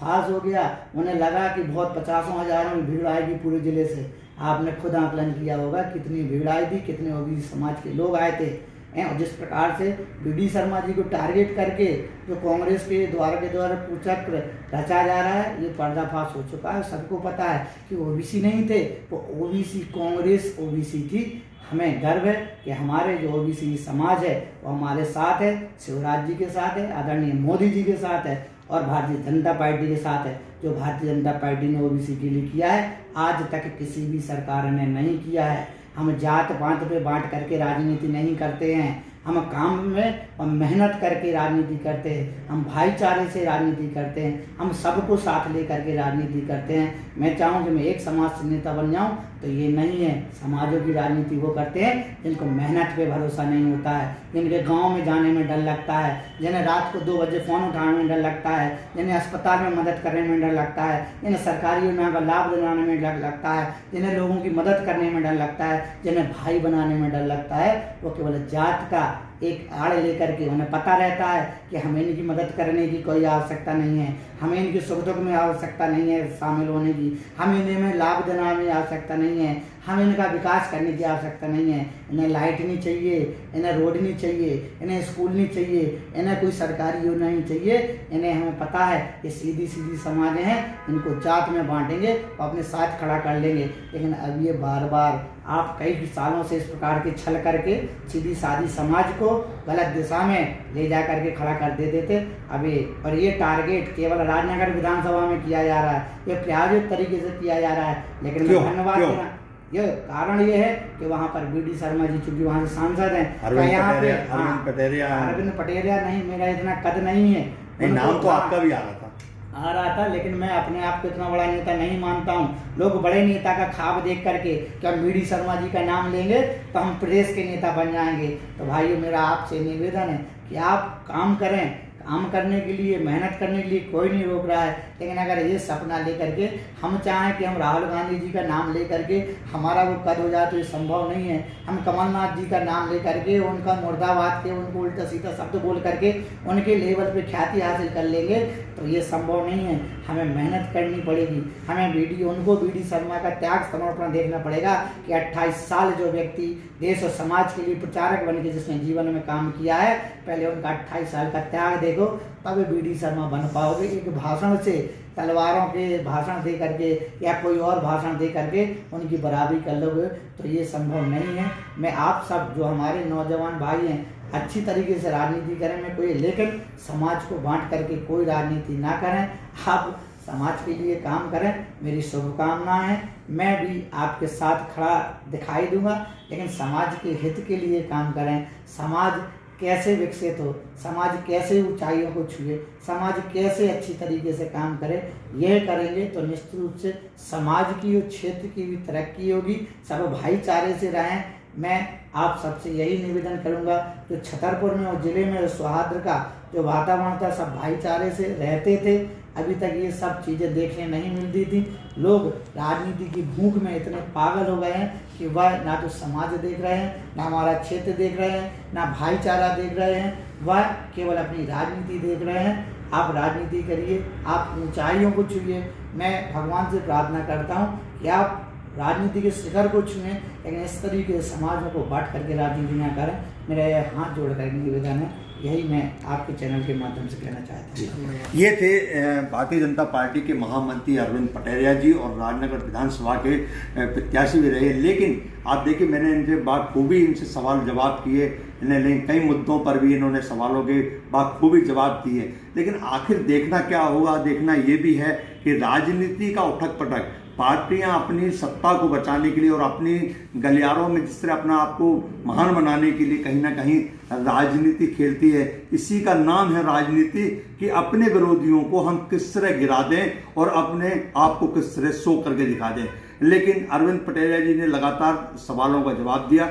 फास हो गया। उन्हें लगा कि बहुत 50 हज़ारों में भीड़ आएगी पूरे जिले से। आपने खुद आकलन किया होगा कितनी भीड़ आई थी, कितने ओबीसी समाज के लोग आए थे। और जिस प्रकार से बीडी शर्मा जी को टारगेट करके जो कांग्रेस के द्वारा कुचक्र रचा जा रहा है, ये पर्दाफाश हो चुका है। सबको पता है कि ओबीसी नहीं थे, वो ओबीसी कांग्रेस ओबीसी थी। हमें गर्व है कि हमारे जो ओबीसी समाज है वो हमारे साथ है, शिवराज जी के साथ है, आदरणीय मोदी जी के साथ है और भारतीय जनता पार्टी के साथ है। जो भारतीय जनता पार्टी ने ओबीसी के लिए किया है आज तक किसी भी सरकार ने नहीं किया है। हम जात पात पे बांट करके राजनीति नहीं करते हैं, हम काम में और मेहनत करके राजनीति करते हैं, हम भाईचारे से राजनीति करते हैं, हम सबको साथ ले करके राजनीति करते हैं। मैं चाहूँ कि मैं एक समाज से नेता बन जाऊँ तो ये नहीं है। समाजों की राजनीति वो करते हैं जिनको मेहनत पे भरोसा नहीं होता है, जिनके गांव में जाने में डर लगता है, जिन्हें रात को 2 बजे फ़ोन उठाने में डर लगता है, जिन्हें अस्पताल में मदद करने में डर लगता है, जिन्हें सरकारी योजना का लाभ दिलाने में डर लगता है, जिन्हें लोगों की मदद करने में डर लगता है, जिन्हें भाई बनाने में डर लगता है। वो केवल जात का एक आड़ लेकर के उन्हें पता रहता है कि हमें इनकी मदद करने की कोई आवश्यकता नहीं है, हमें इनकी सुख दुख में आवश्यकता नहीं है शामिल होने की, हमें इन्हें लाभ देना में आवश्यकता नहीं है, हमें इनका विकास करने की आवश्यकता नहीं है। इन्हें लाइट नहीं चाहिए, इन्हें रोड नहीं चाहिए, इन्हें स्कूल नहीं चाहिए, इन्हें कोई सरकारी योजना नहीं चाहिए। इन्हें हमें पता है कि सीधी सीधी समाज हैं, इनको जात में बांटेंगे और अपने साथ खड़ा कर लेंगे। लेकिन अब ये बार बार आप कई सालों से इस प्रकार के छल करके सीधी सादी समाज को गलत दिशा में ले जा करके खड़ा कर देते थे। अभी और ये टारगेट केवल राजनगर विधानसभा में किया जा रहा है, ये प्रायोजित तरीके से किया जा रहा है। लेकिन मैं धन्यवाद देना, ये कारण ये है कि वहाँ पर बीडी शर्मा जी चूंकि वहाँ से सांसद हैं, यहाँ पे अरविंद पटेरिया नहीं, मेरा इतना कद नहीं है। नाम तो आपका भी आ रहा था, लेकिन मैं अपने आप को इतना बड़ा नेता नहीं मानता हूँ। लोग बड़े नेता का ख्वाब देख करके क्या बीडी शर्मा जी का नाम लेंगे तो हम प्रदेश के नेता बन जाएंगे। तो भाइयों मेरा आपसे निवेदन है कि आप काम करें, काम करने के लिए, मेहनत करने के लिए कोई नहीं रोक रहा है। लेकिन अगर ये सपना लेकर के हम चाहें कि हम राहुल गांधी जी का नाम लेकर के हमारा वो कद हो जाए, तो ये संभव नहीं है। हम कमलनाथ जी का नाम लेकर के उनका मुर्दाबाद के, उनको उल्टा सीधा शब्द बोल करके उनके लेवल पे ख्याति हासिल कर लेंगे, तो ये संभव नहीं है। हमें मेहनत करनी पड़ेगी। हमें उनको वी डी शर्मा का त्याग समर्पण देखना पड़ेगा कि 28 साल जो व्यक्ति देश और समाज के लिए प्रचारक बन के जिसने जीवन में काम किया है, पहले उनका 28 साल का त्याग देखो, तब वी डी शर्मा बन पाओगे। एक भाषण से, तलवारों के भाषण दे करके या कोई और भाषण दे करके उनकी बराबरी कर लोगे, तो ये संभव नहीं है। मैं आप सब जो हमारे नौजवान भाई हैं, अच्छी तरीके से राजनीति करें, मैं कोई, लेकिन समाज को बांट करके कोई राजनीति ना करें। आप समाज के लिए काम करें, मेरी शुभकामनाएं हैं। मैं भी आपके साथ खड़ा दिखाई दूंगा, लेकिन समाज के हित के लिए काम करें। समाज कैसे विकसित हो, समाज कैसे ऊंचाइयों को छुए, समाज कैसे अच्छी तरीके से काम करे, यह करेंगे तो निश्चित रूप से समाज की और क्षेत्र की भी तरक्की होगी। सब भाईचारे से रहें। मैं आप सबसे यही निवेदन करूंगा, जो छतरपुर में और ज़िले में सौहार्द का जो वातावरण था, सब भाईचारे से रहते थे। अभी तक ये सब चीज़ें देखने नहीं मिलती थी। लोग राजनीति की भूख में इतने पागल हो गए हैं कि वह ना तो समाज देख रहे हैं, ना हमारा क्षेत्र देख रहे हैं, ना भाईचारा देख रहे हैं, वह केवल अपनी राजनीति देख रहे हैं। आप राजनीति करिए, आप ऊंचाइयों को छूइए। मैं भगवान से प्रार्थना करता हूँ कि आप राजनीति के शिखर को छुएं, लेकिन इस तरीके से समाज को बांट करके राजनीति न करें। मेरा हाथ जोड़ कर निवेदन है, यही मैं आपके चैनल के माध्यम से कहना चाहता हूँ। ये थे भारतीय जनता पार्टी के महामंत्री अरविंद पटेरिया जी, और राजनगर विधानसभा के प्रत्याशी भी रहे। लेकिन आप देखिए, मैंने इनसे बाखूबी इनसे सवाल जवाब किए, लेकिन कई मुद्दों पर भी इन्होंने सवालों के बाखूबी जवाब दिए। लेकिन आखिर देखना क्या होगा, देखना ये भी है कि राजनीति का उठक पटक पार्टियां अपनी सत्ता को बचाने के लिए और अपनी गलियारों में जिस तरह अपना आपको महान बनाने के लिए कहीं ना कहीं राजनीति खेलती है। इसी का नाम है राजनीति, कि अपने विरोधियों को हम किस तरह गिरा दें और अपने आप को किस तरह शो करके दिखा दें। लेकिन अरविंद पटेरिया जी ने लगातार सवालों का जवाब दिया।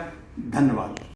धन्यवाद।